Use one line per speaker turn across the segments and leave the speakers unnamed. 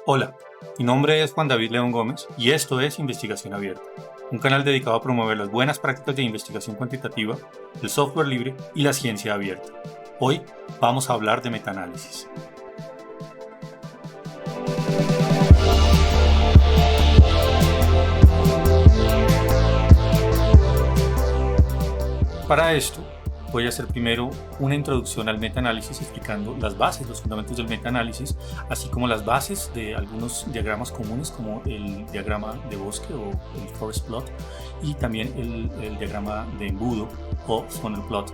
Hola, mi nombre es Juan David León Gómez y esto es Investigación Abierta, un canal dedicado a promover las buenas prácticas de investigación cuantitativa, el software libre y la ciencia abierta. Hoy vamos a hablar de metaanálisis. Para esto, voy a hacer primero una introducción al metaanálisis explicando las bases, los fundamentos del metaanálisis, así como las bases de algunos diagramas comunes como el diagrama de bosque o el forest plot y también el diagrama de embudo o funnel plot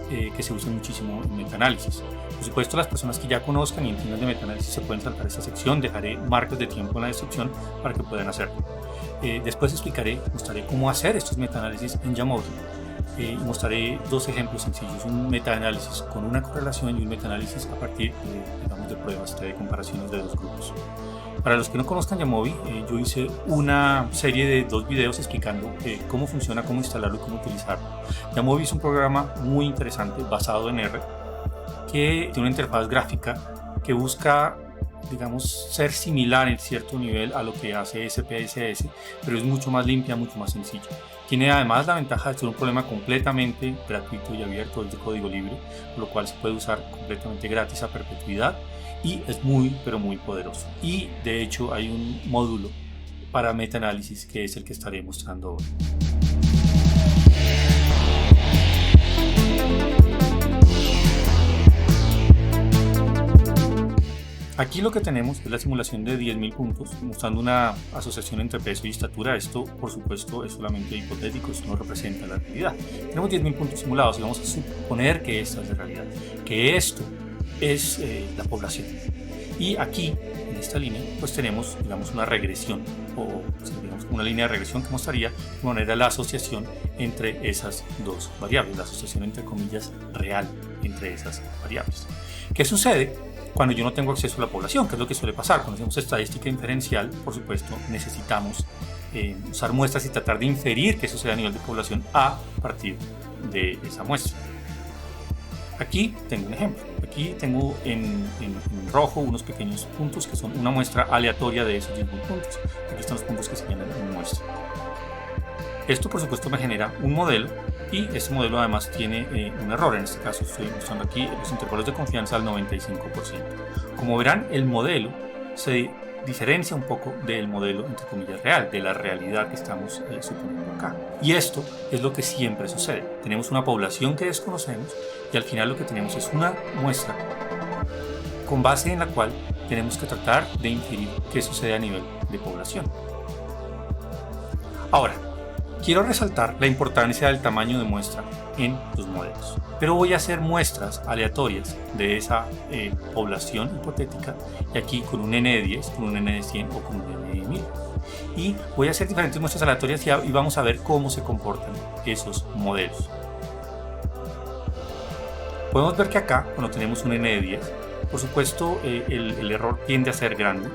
que se usa muchísimo en metaanálisis. Por supuesto, las personas que ya conozcan y entiendan de metaanálisis se pueden saltar esta sección, dejaré marcas de tiempo en la descripción para que puedan hacerlo. Después mostraré cómo hacer estos metaanálisis en Jamovi. Y mostraré dos ejemplos sencillos, un metaanálisis con una correlación y un metaanálisis a partir de pruebas, de comparaciones de dos grupos. Para los que no conozcan Jamovi, yo hice una serie de 2 videos explicando cómo funciona, cómo instalarlo y cómo utilizarlo. Jamovi es un programa muy interesante basado en R que tiene una interfaz gráfica que busca, digamos, ser similar en cierto nivel a lo que hace SPSS, pero es mucho más limpia, mucho más sencilla. Tiene además la ventaja de ser un problema completamente gratuito y abierto, es de código libre, por lo cual se puede usar completamente gratis a perpetuidad y es muy, pero muy poderoso. Y de hecho hay un módulo para metaanálisis que es el que estaré mostrando hoy. Aquí lo que tenemos es la simulación de 10.000 puntos, mostrando una asociación entre peso y estatura. Esto, por supuesto, es solamente hipotético, esto no representa la realidad. Tenemos 10.000 puntos simulados y vamos a suponer que esta es la realidad, que esto es la población. Y aquí, en esta línea, pues tenemos, digamos, una regresión, o digamos, una línea de regresión que mostraría de manera la asociación entre esas dos variables, la asociación entre comillas real entre esas variables. ¿Qué sucede cuando yo no tengo acceso a la población? ¿Qué es lo que suele pasar? Cuando hacemos estadística inferencial, por supuesto, necesitamos usar muestras y tratar de inferir que eso sea a nivel de población a partir de esa muestra. Aquí tengo un ejemplo. Aquí tengo en rojo unos pequeños puntos que son una muestra aleatoria de esos 10.000 puntos. Aquí están los puntos que se llenan en muestra. Esto, por supuesto, me genera un modelo y este modelo además tiene un error. En este caso estoy mostrando aquí los intervalos de confianza al 95%. Como verán, el modelo se diferencia un poco del modelo, entre comillas, real, de la realidad que estamos suponiendo acá. Y esto es lo que siempre sucede. Tenemos una población que desconocemos y al final lo que tenemos es una muestra con base en la cual tenemos que tratar de inferir qué sucede a nivel de población. Ahora, quiero resaltar la importancia del tamaño de muestra en los modelos, pero voy a hacer muestras aleatorias de esa población hipotética, y aquí con un N de 10, con un N de 100 o con un N de 1000. Y voy a hacer diferentes muestras aleatorias y vamos a ver cómo se comportan esos modelos. Podemos ver que acá, cuando tenemos un N de 10, por supuesto el error tiende a ser grande.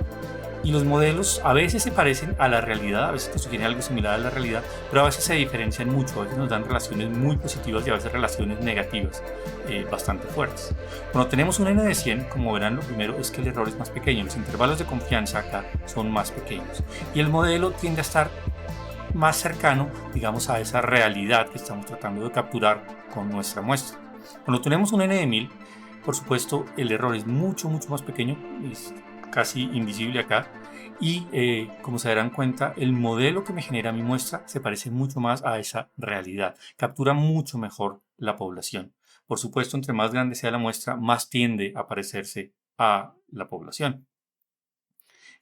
Y los modelos a veces se parecen a la realidad, a veces te sugieren algo similar a la realidad, pero a veces se diferencian mucho, a veces nos dan relaciones muy positivas y a veces relaciones negativas bastante fuertes. Cuando tenemos un N de 100, como verán, lo primero es que el error es más pequeño, los intervalos de confianza acá son más pequeños y el modelo tiende a estar más cercano, digamos, a esa realidad que estamos tratando de capturar con nuestra muestra. Cuando tenemos un N de 1000, por supuesto, el error es mucho más pequeño, es casi invisible acá, y como se darán cuenta, el modelo que me genera mi muestra se parece mucho más a esa realidad, captura mucho mejor la población. Por supuesto, entre más grande sea la muestra, más tiende a parecerse a la población.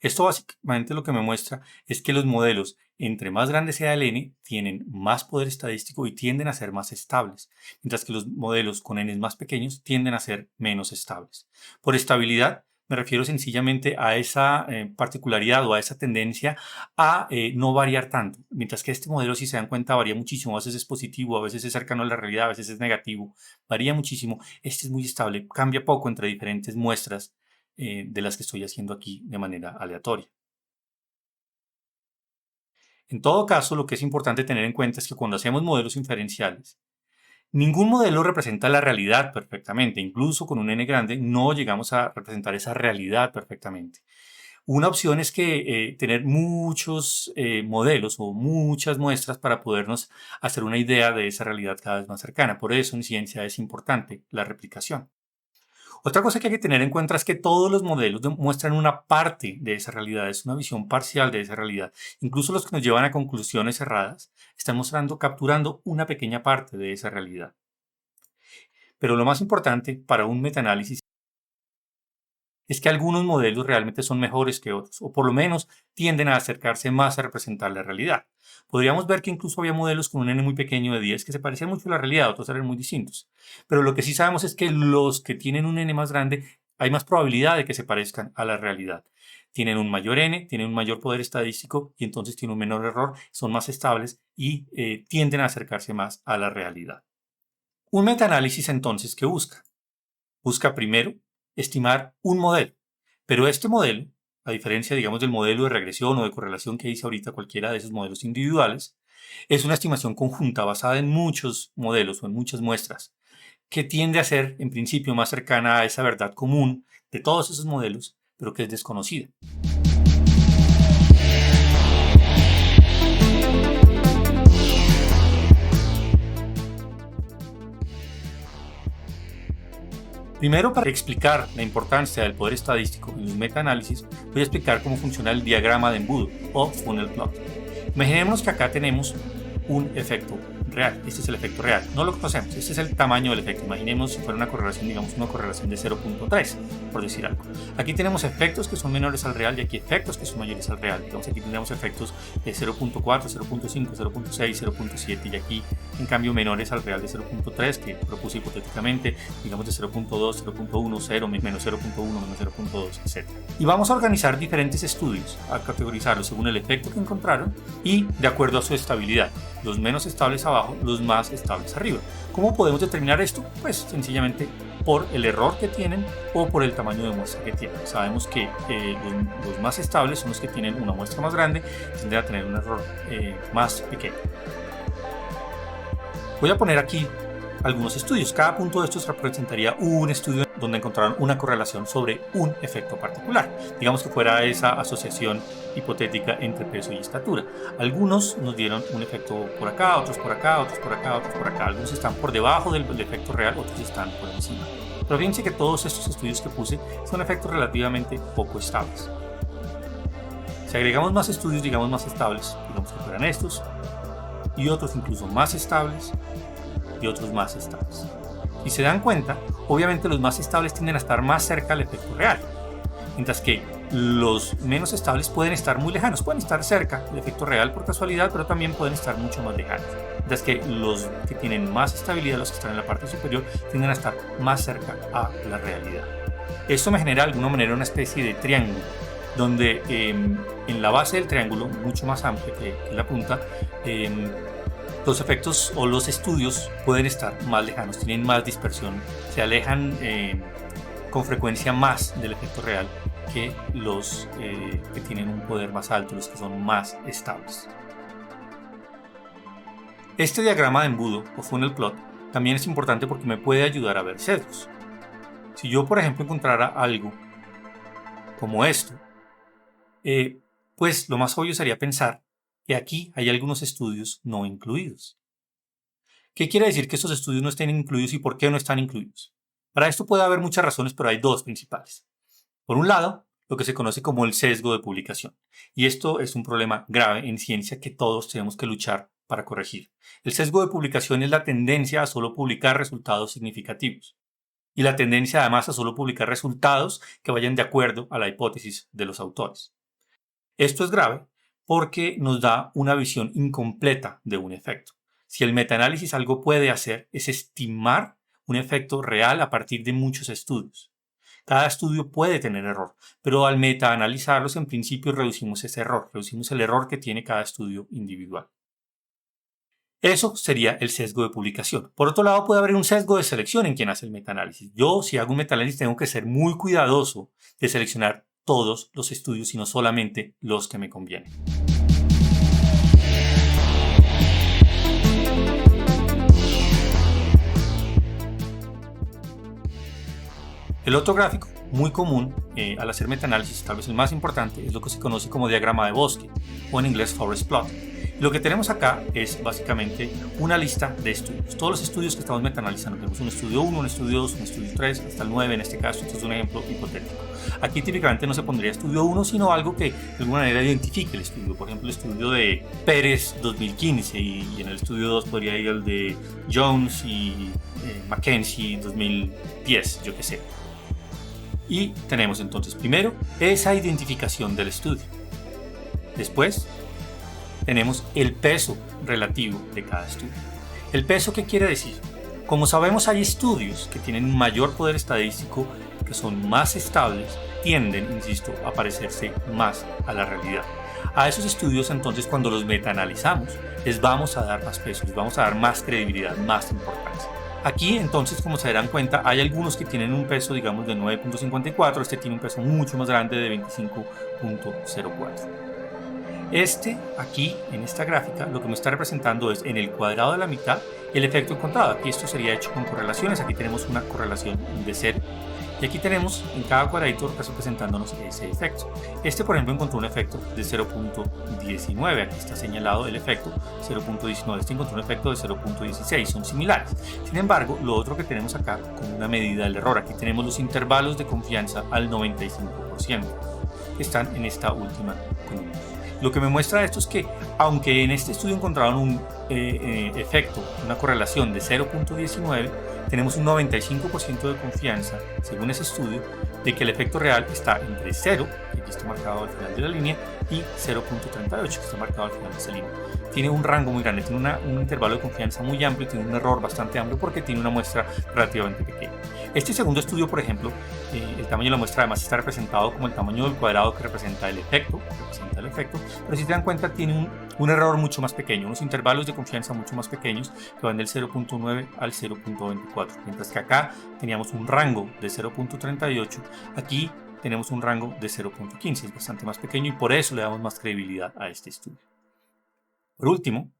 Esto básicamente lo que me muestra es que los modelos, entre más grande sea el n, tienen más poder estadístico y tienden a ser más estables, mientras que los modelos con n más pequeños tienden a ser menos estables. Por estabilidad, me refiero sencillamente a esa particularidad o a esa tendencia a no variar tanto, mientras que este modelo, si se dan cuenta, varía muchísimo. A veces es positivo, a veces es cercano a la realidad, a veces es negativo, varía muchísimo. Este es muy estable, cambia poco entre diferentes muestras de las que estoy haciendo aquí de manera aleatoria. En todo caso, lo que es importante tener en cuenta es que cuando hacemos modelos inferenciales, ningún modelo representa la realidad perfectamente. Incluso con un n grande no llegamos a representar esa realidad perfectamente. Una opción es que tener muchos modelos o muchas muestras para podernos hacer una idea de esa realidad cada vez más cercana. Por eso en ciencia es importante la replicación. Otra cosa que hay que tener en cuenta es que todos los modelos muestran una parte de esa realidad, es una visión parcial de esa realidad. Incluso los que nos llevan a conclusiones erradas están capturando una pequeña parte de esa realidad. Pero lo más importante para un metaanálisis es que algunos modelos realmente son mejores que otros, o por lo menos tienden a acercarse más a representar la realidad. Podríamos ver que incluso había modelos con un n muy pequeño de 10 que se parecían mucho a la realidad, otros eran muy distintos. Pero lo que sí sabemos es que los que tienen un n más grande, hay más probabilidad de que se parezcan a la realidad. Tienen un mayor n, tienen un mayor poder estadístico y entonces tienen un menor error, son más estables y tienden a acercarse más a la realidad. Un metaanálisis entonces, ¿qué busca? Busca primero estimar un modelo, pero este modelo, a diferencia, digamos, del modelo de regresión o de correlación que hice ahorita, cualquiera de esos modelos individuales, es una estimación conjunta basada en muchos modelos o en muchas muestras, que tiende a ser, en principio, más cercana a esa verdad común de todos esos modelos, pero que es desconocida. Primero, para explicar la importancia del poder estadístico en los metaanálisis, voy a explicar cómo funciona el diagrama de embudo o funnel plot. Imaginémonos que acá tenemos un efecto real. Este es el efecto real. No lo conocemos. Este es el tamaño del efecto. Imaginemos si fuera una correlación, digamos, una correlación de 0.3, por decir algo. Aquí tenemos efectos que son menores al real y aquí efectos que son mayores al real. Entonces aquí tenemos efectos de 0.4, 0.5, 0.6, 0.7 y aquí, en cambio, menores al real de 0.3, que propuse hipotéticamente, digamos de 0.2, 0.1, 0, menos 0.1, menos 0.2, etc. Y vamos a organizar diferentes estudios, a categorizarlos según el efecto que encontraron y de acuerdo a su estabilidad. Los menos estables abajo, los más estables arriba. ¿Cómo podemos determinar esto? Pues sencillamente por el error que tienen o por el tamaño de muestra que tienen. Sabemos que los más estables son los que tienen una muestra más grande, tienden a tener un error más pequeño. Voy a poner aquí algunos estudios. Cada punto de estos representaría un estudio donde encontraron una correlación sobre un efecto particular. Digamos que fuera esa asociación hipotética entre peso y estatura. Algunos nos dieron un efecto por acá, otros por acá, otros por acá, otros por acá. Algunos están por debajo del efecto real, otros están por encima. Pero fíjense que todos estos estudios que puse son efectos relativamente poco estables. Si agregamos más estudios, digamos más estables, digamos que fueran estos, y otros incluso más estables, y otros más estables. Si se dan cuenta, obviamente los más estables tienden a estar más cerca del efecto real, mientras que los menos estables pueden estar muy lejanos, pueden estar cerca del efecto real por casualidad, pero también pueden estar mucho más lejanos. Mientras que los que tienen más estabilidad, los que están en la parte superior, tienden a estar más cerca a la realidad. Esto me genera de alguna manera una especie de triángulo, donde en la base del triángulo, mucho más amplia que la punta, los efectos o los estudios pueden estar más lejanos, tienen más dispersión, se alejan con frecuencia más del efecto real que los que tienen un poder más alto, los que son más estables. Este diagrama de embudo o funnel plot también es importante porque me puede ayudar a ver sesgos. Si yo, por ejemplo, encontrara algo como esto, pues lo más obvio sería pensar que aquí hay algunos estudios no incluidos. ¿Qué quiere decir que estos estudios no estén incluidos y por qué no están incluidos? Para esto puede haber muchas razones, pero hay dos principales. Por un lado, lo que se conoce como el sesgo de publicación. Y esto es un problema grave en ciencia que todos tenemos que luchar para corregir. El sesgo de publicación es la tendencia a solo publicar resultados significativos. Y la tendencia además a solo publicar resultados que vayan de acuerdo a la hipótesis de los autores. Esto es grave porque nos da una visión incompleta de un efecto. Si el metaanálisis algo puede hacer es estimar un efecto real a partir de muchos estudios. Cada estudio puede tener error, pero al metaanalizarlos en principio reducimos ese error, reducimos el error que tiene cada estudio individual. Eso sería el sesgo de publicación. Por otro lado, puede haber un sesgo de selección en quien hace el metaanálisis. Yo, si hago un metaanálisis, tengo que ser muy cuidadoso de seleccionar todos los estudios y no solamente los que me convienen. El otro gráfico muy común al hacer metaanálisis, tal vez el más importante, es lo que se conoce como diagrama de bosque o en inglés forest plot. Lo que tenemos acá es básicamente una lista de estudios. Todos los estudios que estamos metaanalizando, tenemos un estudio 1, un estudio 2, un estudio 3, hasta el 9 en este caso. Esto es un ejemplo hipotético. Aquí típicamente no se pondría estudio 1, sino algo que de alguna manera identifique el estudio. Por ejemplo, el estudio de Pérez 2015 y en el estudio 2 podría ir el de Jones y Mackenzie 2010, yo qué sé. Y tenemos entonces primero esa identificación del estudio. Después tenemos el peso relativo de cada estudio. ¿El peso qué quiere decir? Como sabemos, hay estudios que tienen un mayor poder estadístico, que son más estables, tienden, insisto, a parecerse más a la realidad. A esos estudios entonces, cuando los metaanalizamos, les vamos a dar más peso, les vamos a dar más credibilidad, más importancia. Aquí entonces, como se darán cuenta, hay algunos que tienen un peso, digamos, de 9.54, este tiene un peso mucho más grande de 25.04. Este aquí, en esta gráfica, lo que me está representando es en el cuadrado de la mitad el efecto encontrado. Aquí esto sería hecho con correlaciones, aquí tenemos una correlación de 0. Y aquí tenemos en cada cuadradito representándonos ese efecto. Este, por ejemplo, encontró un efecto de 0.19. Aquí está señalado el efecto 0.19. Este encontró un efecto de 0.16. Son similares. Sin embargo, lo otro que tenemos acá como una medida del error. Aquí tenemos los intervalos de confianza al 95%. Que están en esta última columna. Lo que me muestra esto es que, aunque en este estudio encontraron un efecto, una correlación de 0.19, tenemos un 95% de confianza, según ese estudio, de que el efecto real está entre 0, que aquí está marcado al final de la línea, y 0.38, que está marcado al final de esa línea. Tiene un rango muy grande, tiene un intervalo de confianza muy amplio, tiene un error bastante amplio porque tiene una muestra relativamente pequeña. Este segundo estudio, por ejemplo, el tamaño de la muestra además está representado como el tamaño del cuadrado que representa el efecto, pero si te dan cuenta tiene un error mucho más pequeño, unos intervalos de confianza mucho más pequeños que van del 0.9 al 0.24, mientras que acá teníamos un rango de 0.38, aquí tenemos un rango de 0.15, es bastante más pequeño y por eso le damos más credibilidad a este estudio. Por último,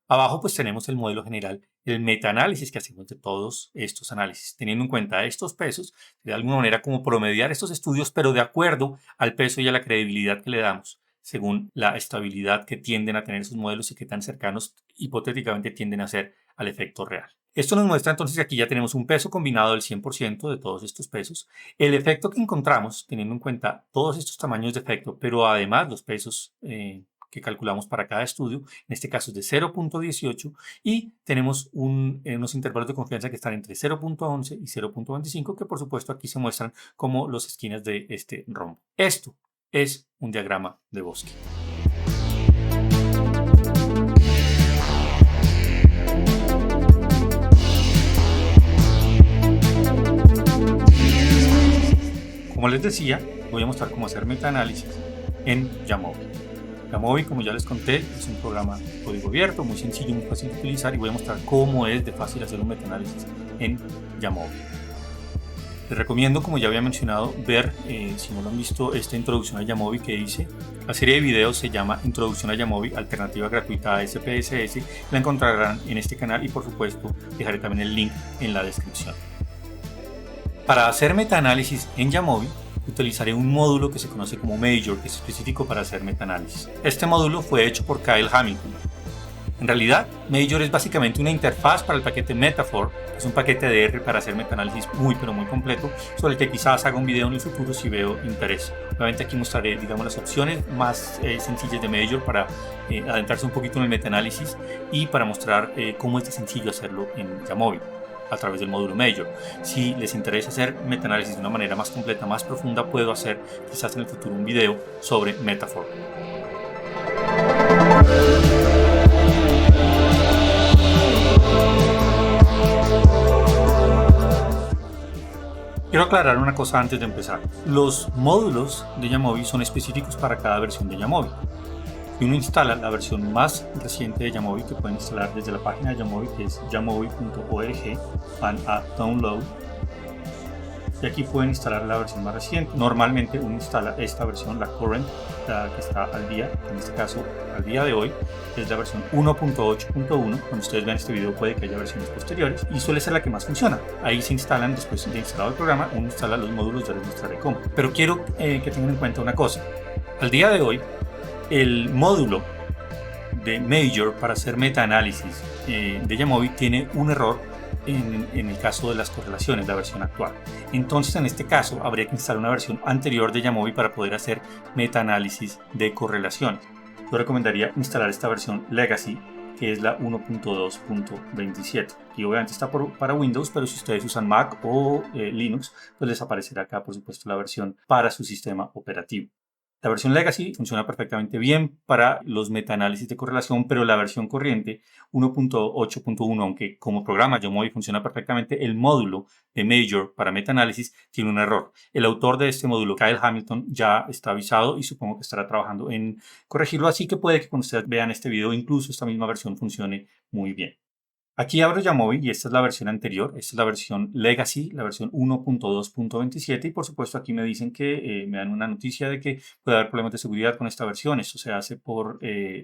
abajo pues tenemos el modelo general, el metaanálisis que hacemos de todos estos análisis, teniendo en cuenta estos pesos, de alguna manera como promediar estos estudios, pero de acuerdo al peso y a la credibilidad que le damos, según la estabilidad que tienden a tener esos modelos y qué tan cercanos hipotéticamente tienden a ser al efecto real. Esto nos muestra entonces que aquí ya tenemos un peso combinado del 100% de todos estos pesos, el efecto que encontramos teniendo en cuenta todos estos tamaños de efecto, pero además los pesos que calculamos para cada estudio, en este caso es de 0.18 y tenemos unos intervalos de confianza que están entre 0.11 y 0.25 que por supuesto aquí se muestran como las esquinas de este rombo. Esto es un diagrama de bosque. Como les decía, voy a mostrar cómo hacer metaanálisis en Jamovi. Jamovi, como ya les conté, es un programa de código abierto, muy sencillo, muy fácil de utilizar y voy a mostrar cómo es de fácil hacer un metaanálisis en Jamovi. Les recomiendo, como ya había mencionado, ver, si no lo han visto, esta introducción a Jamovi que hice. La serie de videos se llama Introducción a Jamovi, alternativa gratuita a SPSS. La encontrarán en este canal y por supuesto dejaré también el link en la descripción. Para hacer metaanálisis en Jamovi, utilizaré un módulo que se conoce como Major, que es específico para hacer metaanálisis. Este módulo fue hecho por Kyle Hamilton. En realidad, Major es básicamente una interfaz para el paquete Metaphor, que es un paquete de R para hacer metaanálisis muy completo, sobre el que quizás haga un video en el futuro si veo interés. Obviamente aquí mostraré, digamos, las opciones más sencillas de Major para adentrarse un poquito en el metaanálisis y para mostrar cómo es de sencillo hacerlo en Jamovi a través del módulo Major. Si les interesa hacer metaanálisis de una manera más completa, más profunda, puedo hacer quizás en el futuro un video sobre Metaphor. Quiero aclarar una cosa antes de empezar. Los módulos de Jamovi son específicos para cada versión de Jamovi. Si uno instala la versión más reciente de Jamovi, que pueden instalar desde la página de Jamovi, que es jamovi.org, van a Download y aquí pueden instalar la versión más reciente. Normalmente uno instala esta versión, la current, la que está al día, en este caso al día de hoy es la versión 1.8.1. Cuando ustedes vean este video puede que haya versiones posteriores y suele ser la que más funciona. Ahí se instalan, después de instalado el programa, uno instala los módulos, ya les mostraré cómo. Pero quiero que tengan en cuenta una cosa. Al día de hoy, el módulo de Major para hacer metaanálisis de Jamovi tiene un error en el caso de las correlaciones, la versión actual. Entonces, en este caso, habría que instalar una versión anterior de Jamovi para poder hacer metaanálisis de correlaciones. Yo recomendaría instalar esta versión Legacy, que es la 1.2.27. Y obviamente está para Windows, pero si ustedes usan Mac o Linux, pues les aparecerá acá, por supuesto, la versión para su sistema operativo. La versión Legacy funciona perfectamente bien para los metaanálisis de correlación, pero la versión corriente 1.8.1, aunque como programa Jamovi funciona perfectamente, el módulo de Major para metaanálisis tiene un error. El autor de este módulo, Kyle Hamilton, ya está avisado y supongo que estará trabajando en corregirlo, así que puede que cuando ustedes vean este video incluso esta misma versión funcione muy bien. Aquí abro Jamovi y esta es la versión anterior, esta es la versión Legacy, la versión 1.2.27 y por supuesto aquí me dicen que me dan una noticia de que puede haber problemas de seguridad con esta versión. Esto se hace por,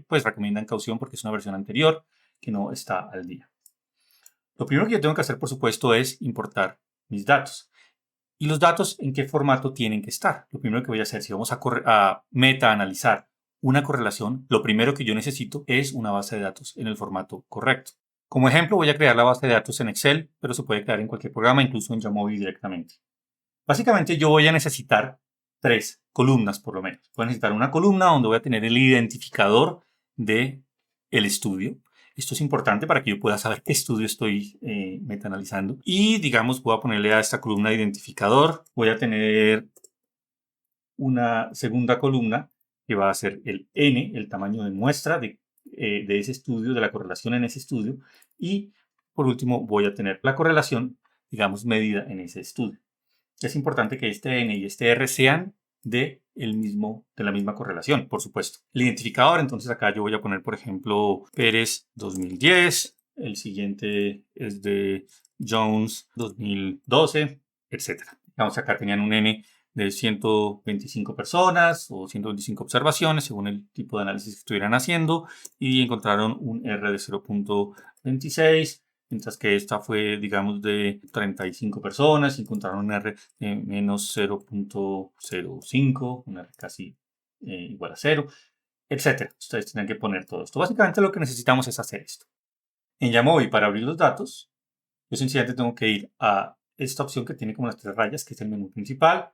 pues recomiendan caución porque es una versión anterior que no está al día. Lo primero que yo tengo que hacer por supuesto es importar mis datos. ¿Y los datos en qué formato tienen que estar? Lo primero que voy a hacer, si vamos a meta-analizar una correlación, lo primero que yo necesito es una base de datos en el formato correcto. Como ejemplo, voy a crear la base de datos en Excel, pero se puede crear en cualquier programa, incluso en Jamovi directamente. Básicamente yo voy a necesitar 3 columnas por lo menos. Voy a necesitar una columna donde voy a tener el identificador del estudio. Esto es importante para que yo pueda saber qué estudio estoy metaanalizando. Y digamos, voy a ponerle a esta columna de identificador. Voy a tener una segunda columna que va a ser el N, el tamaño de muestra de ese estudio, de la correlación en ese estudio. Y por último voy a tener la correlación, digamos, medida en ese estudio. Es importante que este N y este R sean de la misma correlación, por supuesto. El identificador, entonces acá yo voy a poner, por ejemplo, Pérez 2010. El siguiente es de Jones 2012, etc. Vamos, acá tenían un N de 125 personas o 125 observaciones según el tipo de análisis que estuvieran haciendo y encontraron un R de 0.26, mientras que esta fue, digamos, de 35 personas y encontraron un R de menos 0.05, un R casi igual a 0, etc. Ustedes tienen que poner todo esto. Básicamente lo que necesitamos es hacer esto. En Jamovi, para abrir los datos, yo sencillamente tengo que ir a esta opción que tiene como las 3 rayas, que es el menú principal.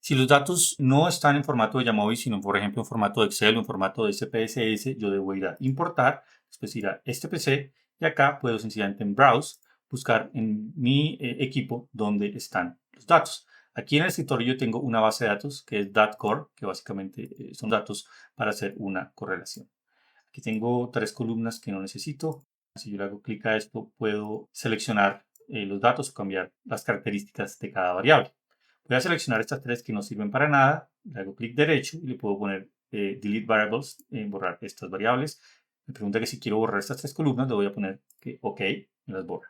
Si los datos no están en formato de Jamovi, sino por ejemplo en formato de Excel o en formato de SPSS, yo debo ir a importar, después ir a este PC y acá puedo sencillamente en Browse buscar en mi equipo dónde están los datos. Aquí en el escritorio yo tengo una base de datos que es .core, que básicamente son datos para hacer una correlación. Aquí tengo 3 columnas que no necesito. Si yo le hago clic a esto, puedo seleccionar los datos o cambiar las características de cada variable. Voy a seleccionar estas 3 que no sirven para nada, le hago clic derecho y le puedo poner Delete Variables, borrar estas variables. Me pregunta que si quiero borrar estas 3 columnas, le voy a poner que OK, me las borra.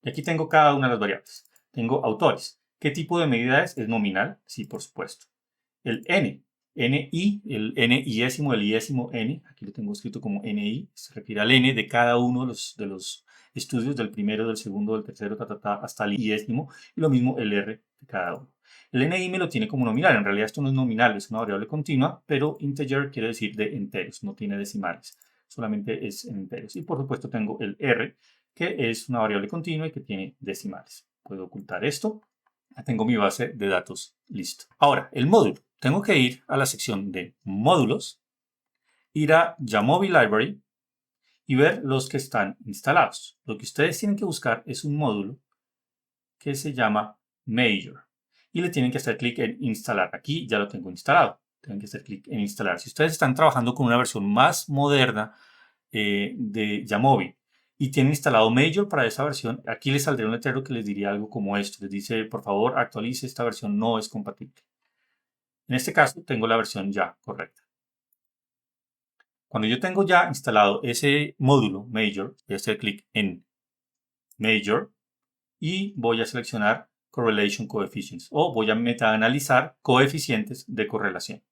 Y aquí tengo cada una de las variables. Tengo autores. ¿Qué tipo de medida es? ¿Es nominal? Sí, por supuesto. El N, NI, el N-iésimo, el iésimo N, aquí lo tengo escrito como NI, se refiere al N de cada uno de los estudios, del primero, del segundo, del tercero, hasta el iésimo, y lo mismo el R de cada uno. El NI me lo tiene como nominal, en realidad esto no es nominal, es una variable continua, pero integer quiere decir de enteros, no tiene decimales, solamente es en enteros. Y por supuesto tengo el R, que es una variable continua y que tiene decimales. Puedo ocultar esto. Ya tengo mi base de datos listo. Ahora, el módulo. Tengo que ir a la sección de módulos, ir a Jamovi Library y ver los que están instalados. Lo que ustedes tienen que buscar es un módulo que se llama Major y le tienen que hacer clic en instalar. Aquí ya lo tengo instalado. Tienen que hacer clic en instalar. Si ustedes están trabajando con una versión más moderna de Jamovi y tienen instalado Major para esa versión, aquí les saldría un letrero que les diría algo como esto. Les dice, por favor, actualice, esta versión no es compatible. En este caso, tengo la versión ya correcta. Cuando yo tengo ya instalado ese módulo Major, voy a hacer clic en Major y voy a seleccionar correlation coefficients, o voy a metaanalizar coeficientes de correlación.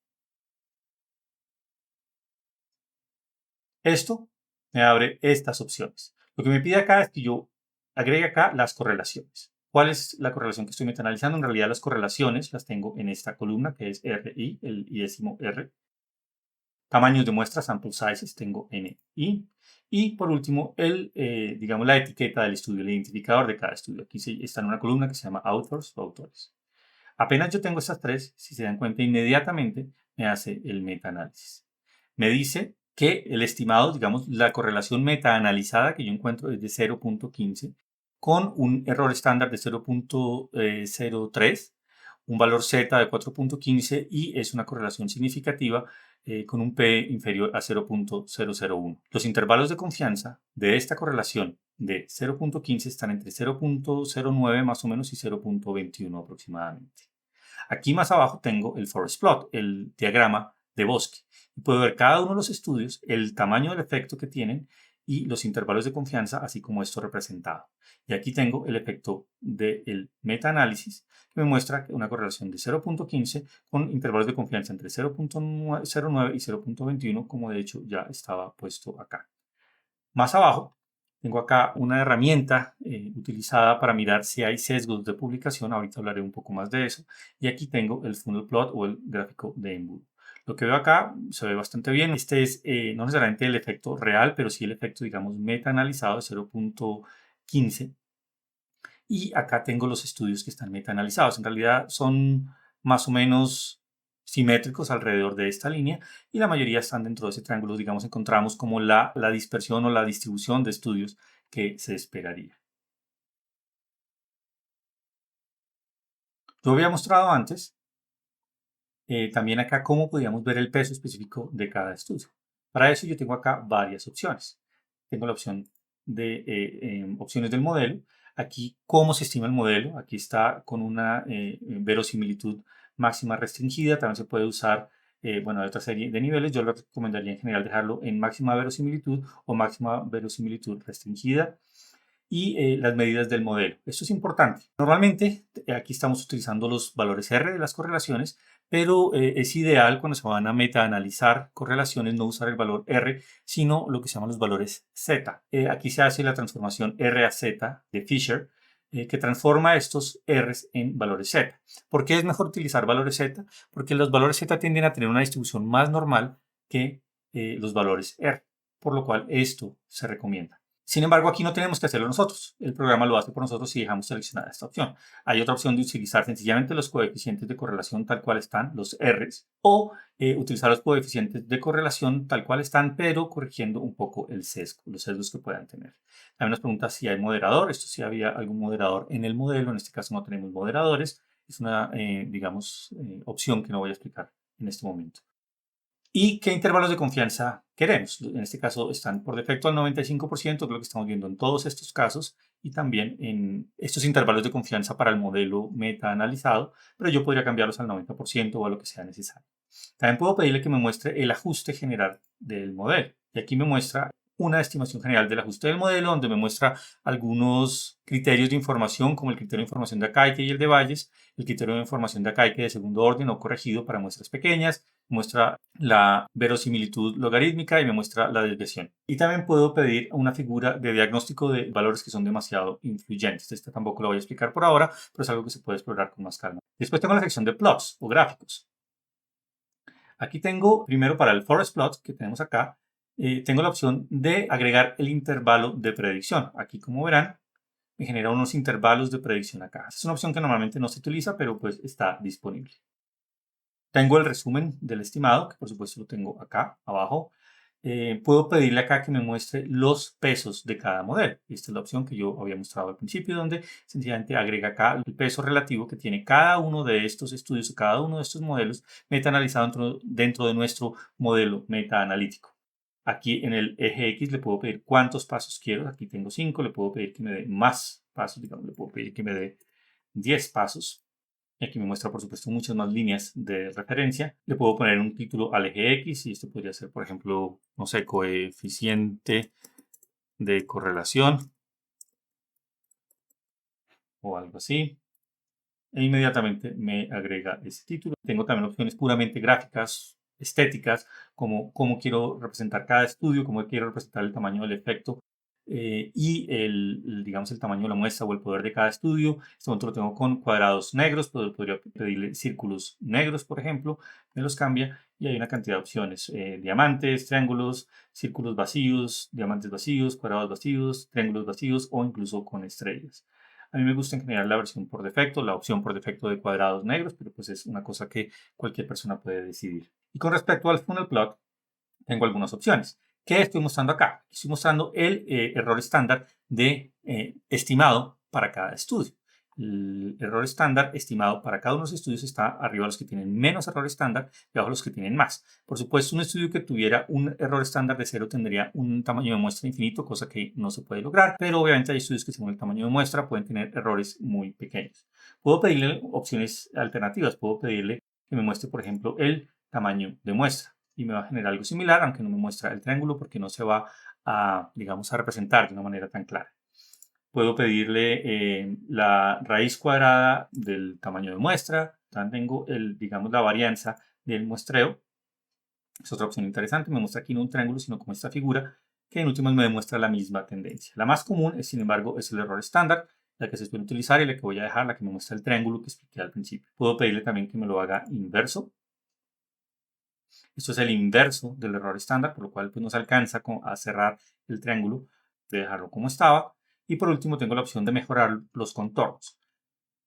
Esto me abre estas opciones. Lo que me pide acá es que yo agregue acá las correlaciones. ¿Cuál es la correlación que estoy metaanalizando? En realidad las correlaciones las tengo en esta columna que es RI, el iésimo R. Tamaños de muestra, sample sizes, tengo NI. Y por último, digamos, la etiqueta del estudio, el identificador de cada estudio. Aquí está en una columna que se llama authors o autores. Apenas yo tengo estas tres, si se dan cuenta, inmediatamente me hace el metaanálisis. Me dice que el estimado, digamos, la correlación metaanalizada que yo encuentro es de 0.15 con un error estándar de 0.03, un valor Z de 4.15 y es una correlación significativa con un P inferior a 0.001. Los intervalos de confianza de esta correlación de 0.15 están entre 0.09 más o menos y 0.21 aproximadamente. Aquí más abajo tengo el forest plot, el diagrama de bosque. Y puedo ver cada uno de los estudios, el tamaño del efecto que tienen y los intervalos de confianza, así como esto representado. Y aquí tengo el efecto del metaanálisis, que me muestra una correlación de 0.15 con intervalos de confianza entre 0.09 y 0.21, como de hecho ya estaba puesto acá. Más abajo tengo acá una herramienta utilizada para mirar si hay sesgos de publicación. Ahorita hablaré un poco más de eso. Y aquí tengo el funnel plot o el gráfico de embudo. Lo que veo acá se ve bastante bien. Este es no necesariamente el efecto real, pero sí el efecto, digamos, metaanalizado de 0.15. Y acá tengo los estudios que están metaanalizados. En realidad son más o menos simétricos alrededor de esta línea y la mayoría están dentro de ese triángulo. Digamos, encontramos como la dispersión o la distribución de estudios que se esperaría. Yo había mostrado antes también acá cómo podíamos ver el peso específico de cada estudio. Para eso yo tengo acá varias opciones. Tengo la opción de opciones del modelo. Aquí cómo se estima el modelo. Aquí está con una verosimilitud máxima restringida. También se puede usar, bueno, hay otra serie de niveles. Yo lo recomendaría en general dejarlo en máxima verosimilitud o máxima verosimilitud restringida y las medidas del modelo. Esto es importante. Normalmente aquí estamos utilizando los valores R de las correlaciones, pero es ideal cuando se van a metaanalizar correlaciones no usar el valor R, sino lo que se llaman los valores Z. Aquí se hace la transformación R a Z de Fisher, que transforma estos R's en valores Z. ¿Por qué es mejor utilizar valores Z? Porque los valores Z tienden a tener una distribución más normal que los valores R, por lo cual esto se recomienda. Sin embargo, aquí no tenemos que hacerlo nosotros. El programa lo hace por nosotros si dejamos seleccionada esta opción. Hay otra opción de utilizar sencillamente los coeficientes de correlación tal cual están, los R's, o utilizar los coeficientes de correlación tal cual están, pero corrigiendo un poco el sesgo, los sesgos que puedan tener. También nos pregunta si hay moderador. Esto sí había algún moderador en el modelo. En este caso no tenemos moderadores. Es una, digamos, opción que no voy a explicar en este momento. ¿Y qué intervalos de confianza queremos? En este caso están por defecto al 95%, que es lo que estamos viendo en todos estos casos, y también en estos intervalos de confianza para el modelo metaanalizado, pero yo podría cambiarlos al 90% o a lo que sea necesario. También puedo pedirle que me muestre el ajuste general del modelo. Y aquí me muestra una estimación general del ajuste del modelo, donde me muestra algunos criterios de información, como el criterio de información de Akaike y el de Bayes, el criterio de información de Akaike de segundo orden o corregido para muestras pequeñas, muestra la verosimilitud logarítmica y me muestra la desviación. Y también puedo pedir una figura de diagnóstico de valores que son demasiado influyentes. Esta tampoco lo voy a explicar por ahora, pero es algo que se puede explorar con más calma. Después tengo la sección de plots o gráficos. Aquí tengo, primero para el forest plot que tenemos acá, tengo la opción de agregar el intervalo de predicción. Aquí, como verán, me genera unos intervalos de predicción acá. Es una opción que normalmente no se utiliza, pero pues está disponible. Tengo el resumen del estimado, que por supuesto lo tengo acá abajo. Puedo pedirle acá que me muestre los pesos de cada modelo. Esta es la opción que yo había mostrado al principio, donde sencillamente agrega acá el peso relativo que tiene cada uno de estos estudios o cada uno de estos modelos metaanalizados dentro de nuestro modelo metaanalítico. Aquí en el eje X le puedo pedir cuántos pasos quiero. Aquí tengo 5, le puedo pedir que me dé más pasos, digamos, le puedo pedir que me dé 10 pasos. Y aquí me muestra, por supuesto, muchas más líneas de referencia. Le puedo poner un título al eje X y esto podría ser, por ejemplo, no sé, coeficiente de correlación o algo así. e inmediatamente me agrega ese título. Tengo también opciones puramente gráficas, estéticas, como cómo quiero representar cada estudio, cómo quiero representar el tamaño del efecto y digamos, el tamaño de la muestra o el poder de cada estudio. Este momento lo tengo con cuadrados negros, podría pedirle círculos negros, por ejemplo, me los cambia y hay una cantidad de opciones, diamantes, triángulos, círculos vacíos, diamantes vacíos, cuadrados vacíos, triángulos vacíos o incluso con estrellas. A mí me gusta en general la versión por defecto, la opción por defecto de cuadrados negros, pero pues es una cosa que cualquier persona puede decidir. Y con respecto al funnel plot, tengo algunas opciones. ¿Qué estoy mostrando acá? Estoy mostrando el error estándar de estimado para cada estudio. El error estándar estimado para cada uno de los estudios está arriba de los que tienen menos error estándar y abajo de los que tienen más. Por supuesto, un estudio que tuviera un error estándar de 0 tendría un tamaño de muestra infinito, cosa que no se puede lograr, pero obviamente hay estudios que según el tamaño de muestra pueden tener errores muy pequeños. Puedo pedirle opciones alternativas, puedo pedirle que me muestre, por ejemplo, el tamaño de muestra y me va a generar algo similar, aunque no me muestra el triángulo porque no se va a, digamos, a representar de una manera tan clara. Puedo pedirle la raíz cuadrada del tamaño de muestra. También tengo digamos, la varianza del muestreo. Es otra opción interesante. Me muestra aquí no un triángulo, sino como esta figura, que en últimas me demuestra la misma tendencia. La más común, sin embargo, es el error estándar, la que se suele utilizar y la que voy a dejar, la que me muestra el triángulo que expliqué al principio. Puedo pedirle también que me lo haga inverso. Esto es el inverso del error estándar, por lo cual pues, no se alcanza a cerrar el triángulo, de dejarlo como estaba. Y por último tengo la opción de mejorar los contornos.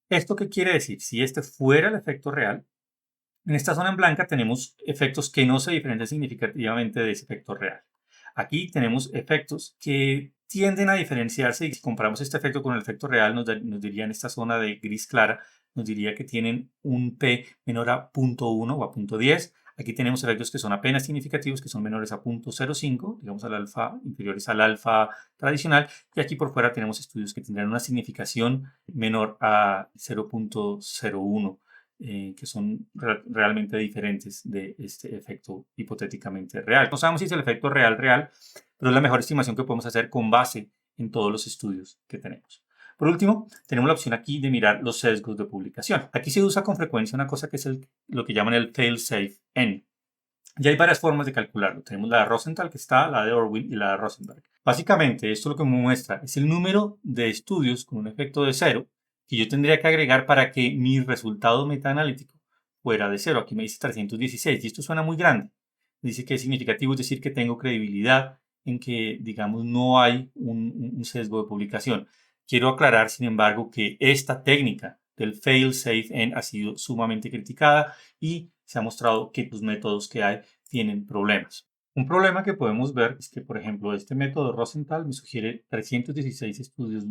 ¿Esto qué quiere decir? Si este fuera el efecto real, en esta zona en blanca tenemos efectos que no se diferencian significativamente de ese efecto real. Aquí tenemos efectos que tienden a diferenciarse y si comparamos este efecto con el efecto real nos diría en esta zona de gris clara, nos diría que tienen un P menor a 0.1 o a 0.10. Aquí tenemos efectos que son apenas significativos, que son menores a 0.05, digamos al alfa, inferiores al alfa tradicional. Y aquí por fuera tenemos estudios que tendrán una significación menor a 0.01. Que son realmente diferentes de este efecto hipotéticamente real. No sabemos si es el efecto real, pero es la mejor estimación que podemos hacer con base en todos los estudios que tenemos. Por último, tenemos la opción aquí de mirar los sesgos de publicación. Aquí se usa con frecuencia una cosa que es lo que llaman el fail-safe N. Y hay varias formas de calcularlo. Tenemos la de Rosenthal que está, la de Orwin y la de Rosenberg. Básicamente, esto lo que me muestra es el número de estudios con un efecto de 0 que yo tendría que agregar para que mi resultado metaanalítico fuera de 0. Aquí me dice 316 y esto suena muy grande. Dice que es significativo, es decir, que tengo credibilidad en que, digamos, no hay un sesgo de publicación. Quiero aclarar, sin embargo, que esta técnica del fail-safe N ha sido sumamente criticada y se ha mostrado que los métodos que hay tienen problemas. Un problema que podemos ver es que, por ejemplo, este método Rosenthal me sugiere 316 estudios,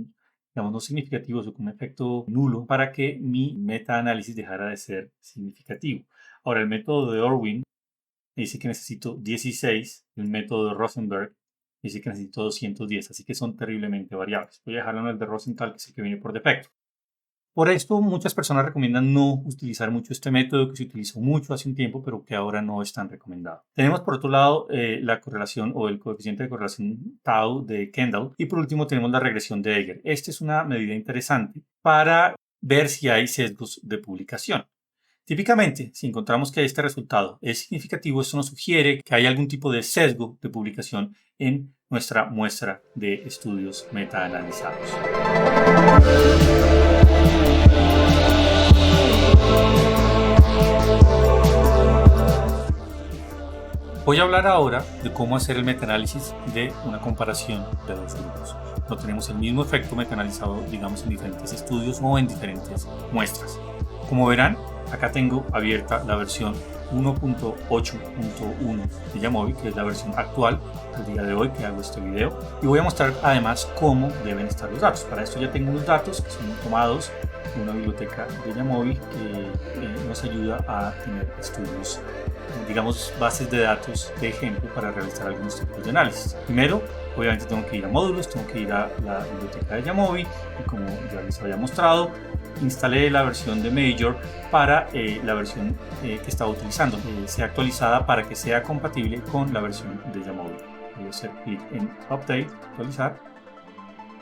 digamos, no significativos o con un efecto nulo para que mi metaanálisis dejara de ser significativo. Ahora, el método de Orwin dice que necesito 16, el método de Rosenberg dice que necesito 210, así que son terriblemente variables. Voy a dejarlo en el de Rosenthal, que es el que viene por defecto. Por esto, muchas personas recomiendan no utilizar mucho este método que se utilizó mucho hace un tiempo, pero que ahora no es tan recomendado. Tenemos por otro lado la correlación o el coeficiente de correlación tau de Kendall. Y por último tenemos la regresión de Eiger. Esta es una medida interesante para ver si hay sesgos de publicación. Típicamente, si encontramos que este resultado es significativo, esto nos sugiere que hay algún tipo de sesgo de publicación en nuestra muestra de estudios metaanalizados. Voy a hablar ahora de cómo hacer el metaanálisis de una comparación de dos grupos. No tenemos el mismo efecto metaanalizado, digamos, en diferentes estudios o en diferentes muestras. Como verán, acá tengo abierta la versión 1.8.1 de Jamovi, que es la versión actual al día de hoy que hago este video. Y voy a mostrar además cómo deben estar los datos. Para esto ya tengo unos datos que son tomados de una biblioteca de Jamovi que nos ayuda a tener estudios, digamos, bases de datos de ejemplo para realizar algunos tipos de análisis. Primero, obviamente tengo que ir a módulos, tengo que ir a la biblioteca de Jamovi y como ya les había mostrado, instalé la versión de Major para la versión que estaba utilizando, sea actualizada para que sea compatible con la versión de Jamovi. Voy a hacer clic en Update, actualizar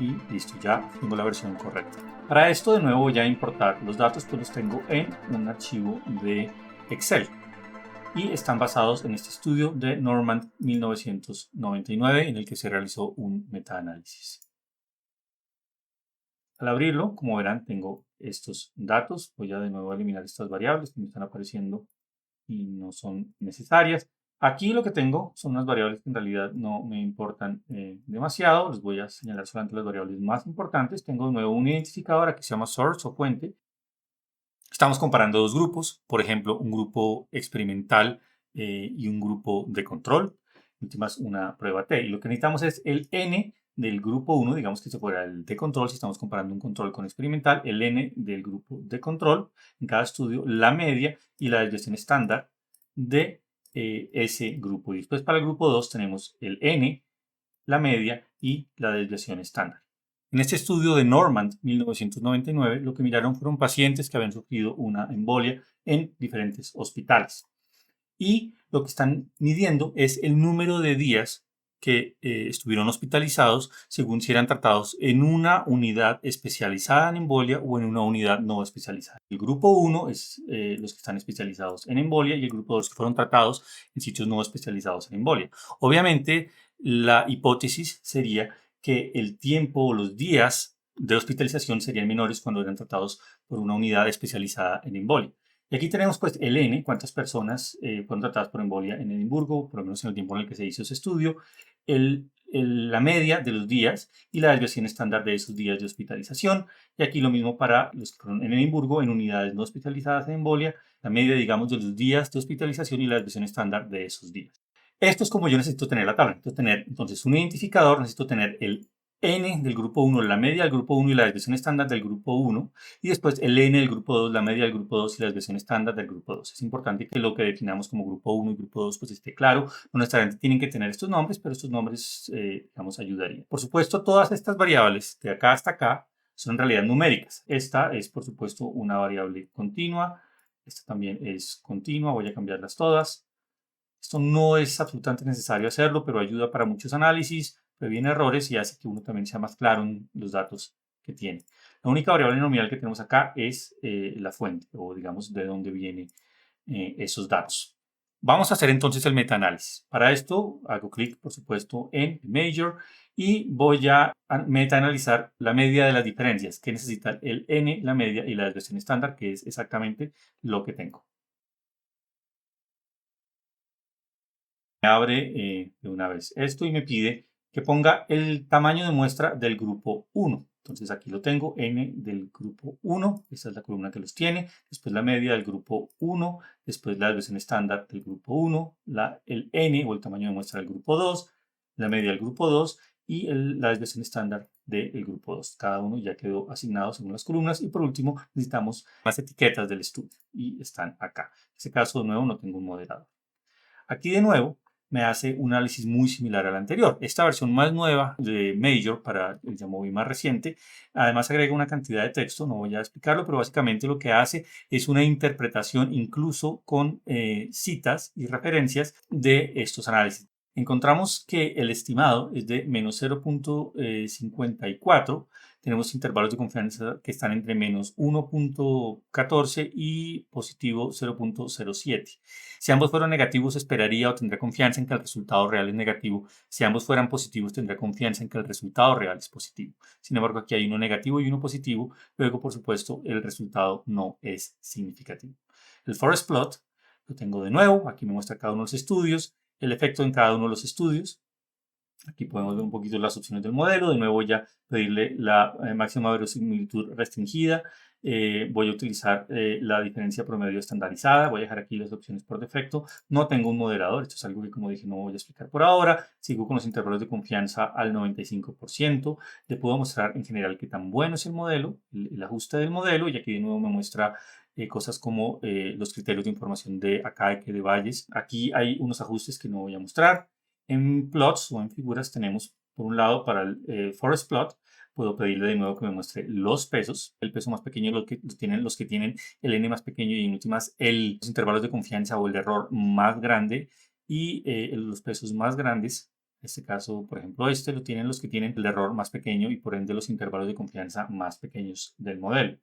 y listo, ya tengo la versión correcta. Para esto de nuevo voy a importar los datos, pues los tengo en un archivo de Excel y están basados en este estudio de Normand 1999 en el que se realizó un metaanálisis. Al abrirlo, como verán, tengo estos datos. Voy a de nuevo eliminar estas variables que me están apareciendo y no son necesarias. Aquí lo que tengo son unas variables que en realidad no me importan demasiado. Les voy a señalar solamente las variables más importantes. Tengo de nuevo un identificador aquí que se llama source o fuente. Estamos comparando dos grupos, por ejemplo, un grupo experimental y un grupo de control. Últimas, una prueba T. Y lo que necesitamos es el N del grupo 1, digamos que se fuera el de control, si estamos comparando un control con experimental, el N del grupo de control en cada estudio, la media y la desviación estándar de ese grupo. Y después para el grupo 2 tenemos el N, la media y la desviación estándar. En este estudio de Normand 1999, lo que miraron fueron pacientes que habían sufrido una embolia en diferentes hospitales. Y lo que están midiendo es el número de días que estuvieron hospitalizados según si eran tratados en una unidad especializada en embolia o en una unidad no especializada. El grupo 1 es los que están especializados en embolia y el grupo 2 que fueron tratados en sitios no especializados en embolia. Obviamente, la hipótesis sería que el tiempo o los días de hospitalización serían menores cuando eran tratados por una unidad especializada en embolia. Y aquí tenemos pues el N, cuántas personas fueron tratadas por embolia en Edimburgo, por lo menos en el tiempo en el que se hizo ese estudio, la media de los días y la desviación estándar de esos días de hospitalización. Y aquí lo mismo para los que fueron en Edimburgo, en unidades no hospitalizadas en embolia, la media, digamos, de los días de hospitalización y la desviación estándar de esos días. Esto es como yo necesito tener la tabla. Necesito tener entonces un identificador, necesito tener el N del grupo 1, la media del grupo 1 y la desviación estándar del grupo 1, y después el N del grupo 2, la media del grupo 2 y la desviación estándar del grupo 2. Es importante que lo que definamos como grupo 1 y grupo 2 pues esté claro. No necesariamente tienen que tener estos nombres, pero estos nombres, digamos, ayudarían. Por supuesto, todas estas variables de acá hasta acá son en realidad numéricas. Esta es, por supuesto, una variable continua. Esta también es continua. Voy a cambiarlas todas. Esto no es absolutamente necesario hacerlo, pero ayuda para muchos análisis, previene errores y hace que uno también sea más claro en los datos que tiene. La única variable nominal que tenemos acá es la fuente, o digamos de dónde vienen esos datos. Vamos a hacer entonces el metaanálisis. Para esto hago clic, por supuesto, en Measure y voy a metaanalizar la media de las diferencias que necesita el N, la media y la desviación estándar, que es exactamente lo que tengo. Me abre de una vez esto y me pide que ponga el tamaño de muestra del grupo 1. Entonces aquí lo tengo, N del grupo 1, esta es la columna que los tiene, después la media del grupo 1, después la desviación estándar del grupo 1, el N o el tamaño de muestra del grupo 2, la media del grupo 2 y la desviación estándar del grupo 2. Cada uno ya quedó asignado según las columnas y por último necesitamos las etiquetas del estudio y están acá. En este caso de nuevo no tengo un moderador. Aquí de nuevo me hace un análisis muy similar al anterior. Esta versión más nueva de Major para el Jamovi más reciente, además agrega una cantidad de texto, no voy a explicarlo, pero básicamente lo que hace es una interpretación incluso con citas y referencias de estos análisis. Encontramos que el estimado es de menos 0.54. Tenemos intervalos de confianza que están entre menos 1.14 y positivo 0.07. Si ambos fueran negativos, esperaría o tendría confianza en que el resultado real es negativo. Si ambos fueran positivos, tendría confianza en que el resultado real es positivo. Sin embargo, aquí hay uno negativo y uno positivo. Luego, por supuesto, el resultado no es significativo. El forest plot lo tengo de nuevo. Aquí me muestra cada uno de los estudios, el efecto en cada uno de los estudios. Aquí podemos ver un poquito las opciones del modelo. De nuevo voy a pedirle la máxima verosimilitud restringida. Voy a utilizar la diferencia promedio estandarizada. Voy a dejar aquí las opciones por defecto. No tengo un moderador. Esto es algo que, como dije, no voy a explicar por ahora. Sigo con los intervalos de confianza al 95%. Le puedo mostrar en general qué tan bueno es el modelo, el ajuste del modelo. Y aquí de nuevo me muestra cosas como los criterios de información de Akaike de Valles. Aquí hay unos ajustes que no voy a mostrar. En plots o en figuras tenemos, por un lado, para el forest plot, puedo pedirle de nuevo que me muestre los pesos. El peso más pequeño los que tienen el n más pequeño y en últimas los intervalos de confianza o el error más grande y los pesos más grandes En este caso, por ejemplo, este lo tienen los que tienen el error más pequeño y por ende los intervalos de confianza más pequeños del modelo.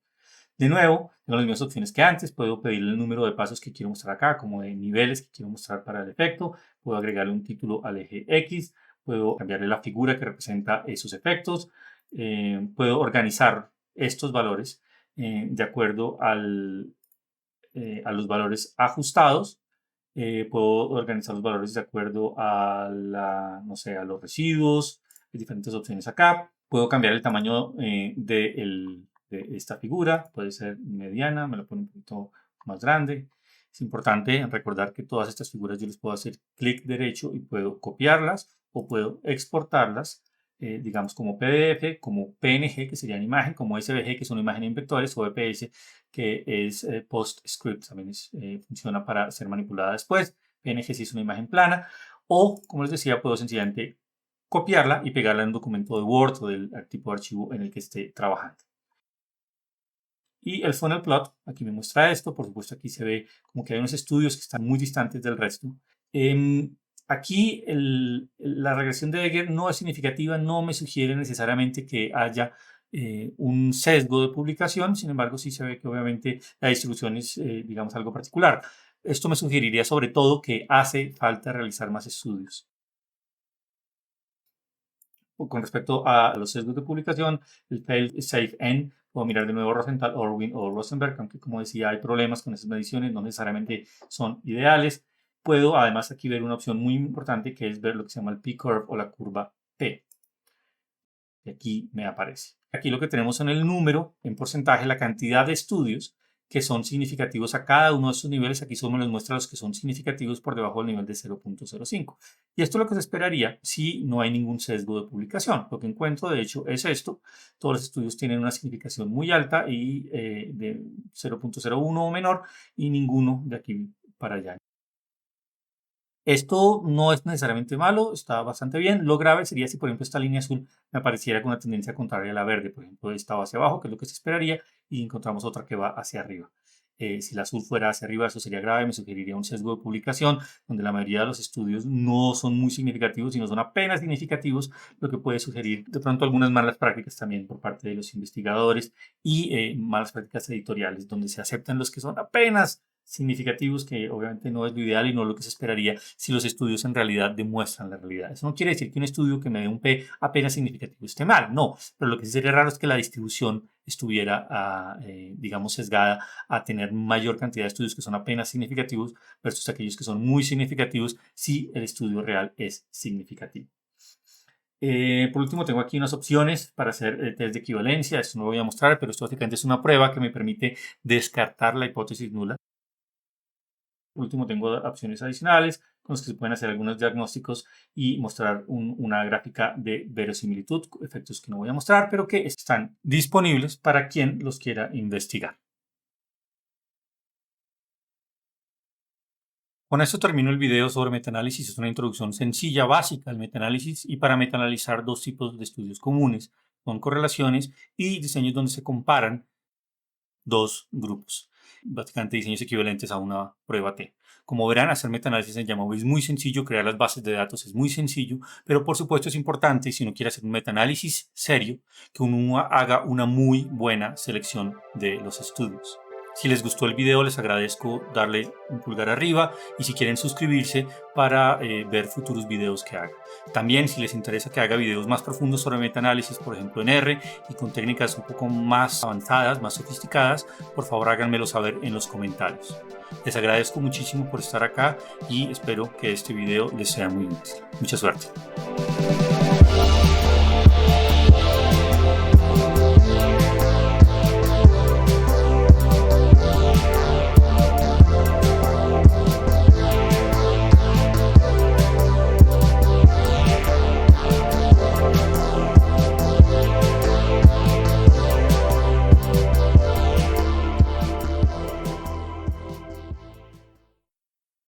De nuevo, tengo las mismas opciones que antes. Puedo pedirle el número de pasos que quiero mostrar acá, como de niveles que quiero mostrar para el efecto. Puedo agregarle un título al eje X. Puedo cambiarle la figura que representa esos efectos. Puedo organizar estos valores de acuerdo a los valores ajustados. Puedo organizar los valores de acuerdo a a los residuos. Hay diferentes opciones acá. Puedo cambiar el tamaño de esta figura. Puede ser mediana, me lo pone un poquito más grande. Es importante recordar que todas estas figuras yo les puedo hacer clic derecho y puedo copiarlas o puedo exportarlas, digamos como PDF, como PNG, que sería una imagen, como SVG, que son imágenes en vectores, o EPS, que es PostScript, también funciona para ser manipulada después. PNG sí es una imagen plana, o como les decía, puedo sencillamente copiarla y pegarla en un documento de Word o del tipo de archivo en el que esté trabajando. Y el funnel plot, aquí me muestra esto. Por supuesto, aquí se ve como que hay unos estudios que están muy distantes del resto. Aquí la regresión de Egger no es significativa, no me sugiere necesariamente que haya un sesgo de publicación. Sin embargo, sí se ve que obviamente la distribución es, digamos, algo particular. Esto me sugeriría sobre todo que hace falta realizar más estudios. Con respecto a los sesgos de publicación, el fail safe n, puedo mirar de nuevo Rosenthal, Orwin o Rosenberg, aunque como decía hay problemas con esas mediciones, no necesariamente son ideales. Puedo además aquí ver una opción muy importante que es ver lo que se llama el P-curve o la curva P. Y aquí me aparece. Aquí lo que tenemos son el número en porcentaje, la cantidad de estudios que son significativos a cada uno de estos niveles. Aquí solo me les muestra los que son significativos por debajo del nivel de 0.05. Y esto es lo que se esperaría si no hay ningún sesgo de publicación. Lo que encuentro, de hecho, es esto. Todos los estudios tienen una significación muy alta y de 0.01 o menor, y ninguno de aquí para allá. Esto no es necesariamente malo, está bastante bien. Lo grave sería si, por ejemplo, esta línea azul me apareciera con una tendencia contraria a la verde. Por ejemplo, esta va hacia abajo, que es lo que se esperaría, y encontramos otra que va hacia arriba. Si la azul fuera hacia arriba, eso sería grave, me sugeriría un sesgo de publicación, donde la mayoría de los estudios no son muy significativos, sino son apenas significativos, lo que puede sugerir de pronto algunas malas prácticas también por parte de los investigadores y malas prácticas editoriales, donde se aceptan los que son apenas significativos, que obviamente no es lo ideal y no lo que se esperaría si los estudios en realidad demuestran la realidad. Eso no quiere decir que un estudio que me dé un P apenas significativo esté mal, no, pero lo que sí sería raro es que la distribución estuviera, digamos, sesgada a tener mayor cantidad de estudios que son apenas significativos versus aquellos que son muy significativos si el estudio real es significativo. Por último, tengo aquí unas opciones para hacer test de equivalencia. Esto no lo voy a mostrar, pero esto básicamente es una prueba que me permite descartar la hipótesis nula. Por último, tengo opciones adicionales con las que se pueden hacer algunos diagnósticos y mostrar una gráfica de verosimilitud, efectos que no voy a mostrar, pero que están disponibles para quien los quiera investigar. Con esto termino el video sobre metaanálisis. Es una introducción sencilla, básica al metaanálisis y para metaanalizar dos tipos de estudios comunes, con correlaciones y diseños donde se comparan dos grupos, básicamente diseños equivalentes a una prueba T. Como verán, hacer metaanálisis en YAML es muy sencillo, crear las bases de datos es muy sencillo, pero por supuesto es importante, si uno quiere hacer un metaanálisis serio, que uno haga una muy buena selección de los estudios. Si les gustó el video, les agradezco darle un pulgar arriba y si quieren suscribirse para ver futuros videos que haga. También, si les interesa que haga videos más profundos sobre metaanálisis, por ejemplo en R, y con técnicas un poco más avanzadas, más sofisticadas, por favor háganmelo saber en los comentarios. Les agradezco muchísimo por estar acá y espero que este video les sea muy útil. Mucha suerte.